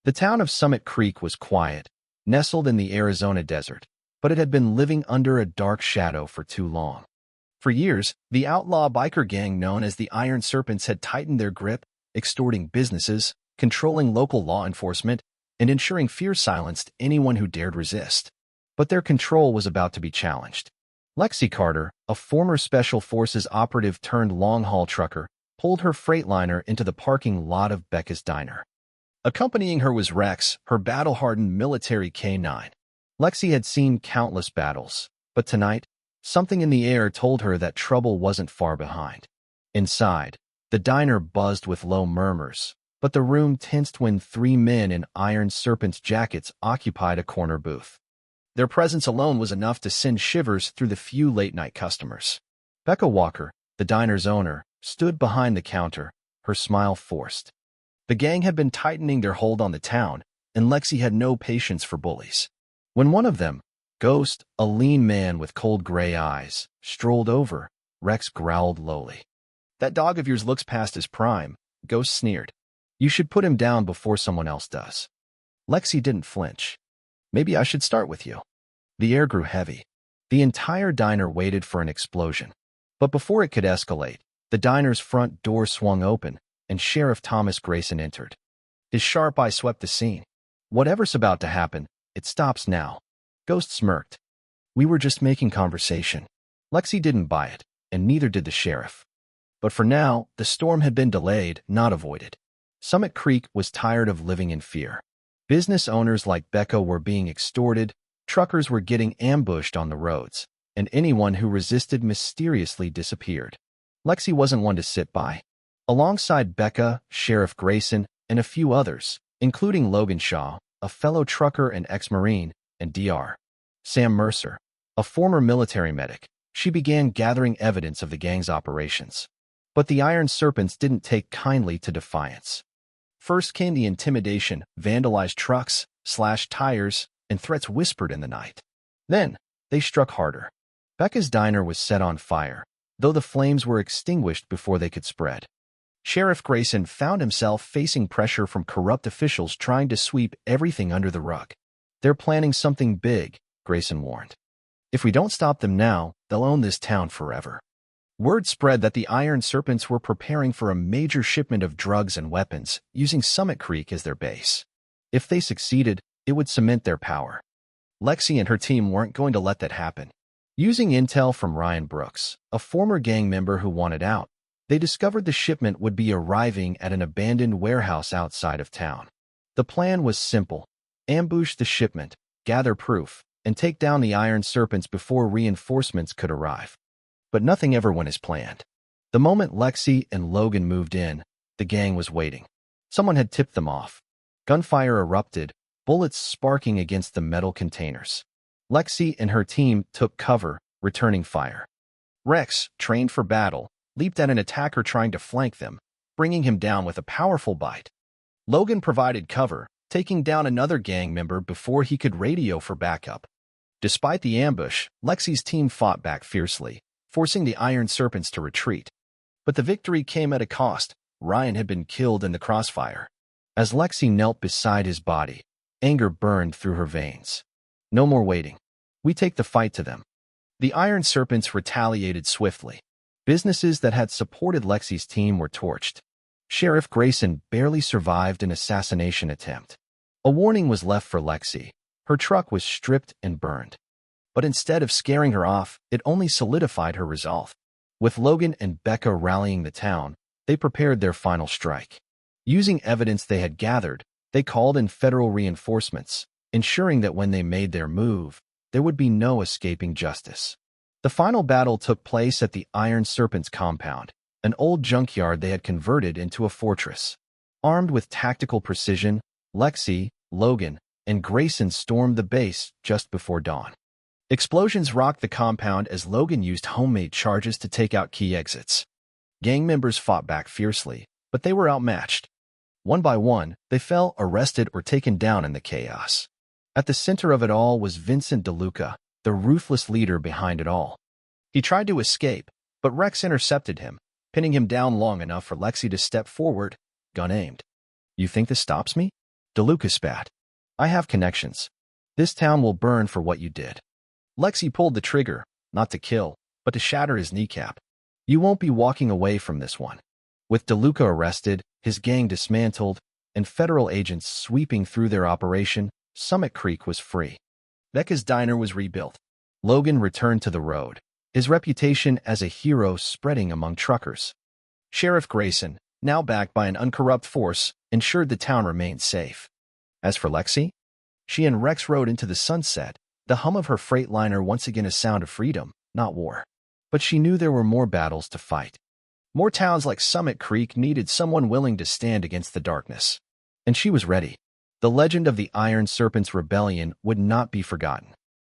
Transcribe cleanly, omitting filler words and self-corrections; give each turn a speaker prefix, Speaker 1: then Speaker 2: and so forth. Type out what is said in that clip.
Speaker 1: The town of Summit Creek was quiet, nestled in the Arizona desert, but it had been living under a dark shadow for too long. For years, the outlaw biker gang known as the Iron Serpents had tightened their grip, extorting businesses, controlling local law enforcement, and ensuring fear silenced anyone who dared resist. But their control was about to be challenged. Lexi Carter, a former Special Forces operative turned long-haul trucker, pulled her Freightliner into the parking lot of Becca's diner. Accompanying her was Rex, her battle-hardened military K-9. Lexi had seen countless battles, but tonight, something in the air told her that trouble wasn't far behind. Inside, the diner buzzed with low murmurs, but the room tensed when three men in Iron Serpents jackets occupied a corner booth. Their presence alone was enough to send shivers through the few late-night customers. Becca Walker, the diner's owner, stood behind the counter, her smile forced. The gang had been tightening their hold on the town, and Lexi had no patience for bullies. When one of them, Ghost, a lean man with cold gray eyes, strolled over, Rex growled lowly. "That dog of yours looks past his prime," Ghost sneered. "You should put him down before someone else does." Lexi didn't flinch. "Maybe I should start with you." The air grew heavy. The entire diner waited for an explosion. But before it could escalate, the diner's front door swung open, and Sheriff Thomas Grayson entered. His sharp eye swept the scene. "Whatever's about to happen, it stops now." Ghost smirked. "We were just making conversation." Lexi didn't buy it, and neither did the sheriff. But for now, the storm had been delayed, not avoided. Summit Creek was tired of living in fear. Business owners like Becca were being extorted, truckers were getting ambushed on the roads, and anyone who resisted mysteriously disappeared. Lexi wasn't one to sit by. Alongside Becca, Sheriff Grayson, and a few others, including Logan Shaw, a fellow trucker and ex-Marine, and Dr. Sam Mercer, a former military medic, she began gathering evidence of the gang's operations. But the Iron Serpents didn't take kindly to defiance. First came the intimidation, vandalized trucks, slashed tires, and threats whispered in the night. Then, they struck harder. Becca's diner was set on fire, though the flames were extinguished before they could spread. Sheriff Grayson found himself facing pressure from corrupt officials trying to sweep everything under the rug. "They're planning something big," Grayson warned. "If we don't stop them now, they'll own this town forever." Word spread that the Iron Serpents were preparing for a major shipment of drugs and weapons, using Summit Creek as their base. If they succeeded, it would cement their power. Lexi and her team weren't going to let that happen. Using intel from Ryan Brooks, a former gang member who wanted out, they discovered the shipment would be arriving at an abandoned warehouse outside of town. The plan was simple: ambush the shipment, gather proof, and take down the Iron Serpents before reinforcements could arrive. But nothing ever went as planned. The moment Lexi and Logan moved in, the gang was waiting. Someone had tipped them off. Gunfire erupted, bullets sparking against the metal containers. Lexi and her team took cover, returning fire. Rex, trained for battle, leaped at an attacker trying to flank them, bringing him down with a powerful bite. Logan provided cover, taking down another gang member before he could radio for backup. Despite the ambush, Lexi's team fought back fiercely, forcing the Iron Serpents to retreat. But the victory came at a cost. Ryan had been killed in the crossfire. As Lexi knelt beside his body, anger burned through her veins. "No more waiting. We take the fight to them." The Iron Serpents retaliated swiftly. Businesses that had supported Lexi's team were torched. Sheriff Grayson barely survived an assassination attempt. A warning was left for Lexi. Her truck was stripped and burned. But instead of scaring her off, it only solidified her resolve. With Logan and Becca rallying the town, they prepared their final strike. Using evidence they had gathered, they called in federal reinforcements, ensuring that when they made their move, there would be no escaping justice. The final battle took place at the Iron Serpents compound, an old junkyard they had converted into a fortress. Armed with tactical precision, Lexi, Logan, and Grayson stormed the base just before dawn. Explosions rocked the compound as Logan used homemade charges to take out key exits. Gang members fought back fiercely, but they were outmatched. One by one, they fell, arrested, or taken down in the chaos. At the center of it all was Vincent DeLuca, the ruthless leader behind it all. He tried to escape, but Rex intercepted him, pinning him down long enough for Lexi to step forward, gun aimed. "You think this stops me?" DeLuca spat. I have connections. This town will burn for what you did. Lexi pulled the trigger, not to kill, but to shatter his kneecap. You won't be walking away from this one. With DeLuca arrested, his gang dismantled, and federal agents sweeping through their operation, Summit Creek was free. Becca's diner was rebuilt. Logan returned to the road, his reputation as a hero spreading among truckers. Sheriff Grayson, now backed by an uncorrupt force, ensured the town remained safe. As for Lexi, she and Rex rode into the sunset, the hum of her freightliner once again a sound of freedom, not war. But she knew there were more battles to fight. More towns like Summit Creek needed someone willing to stand against the darkness. And she was ready. The legend of the Iron Serpent's rebellion would not be forgotten.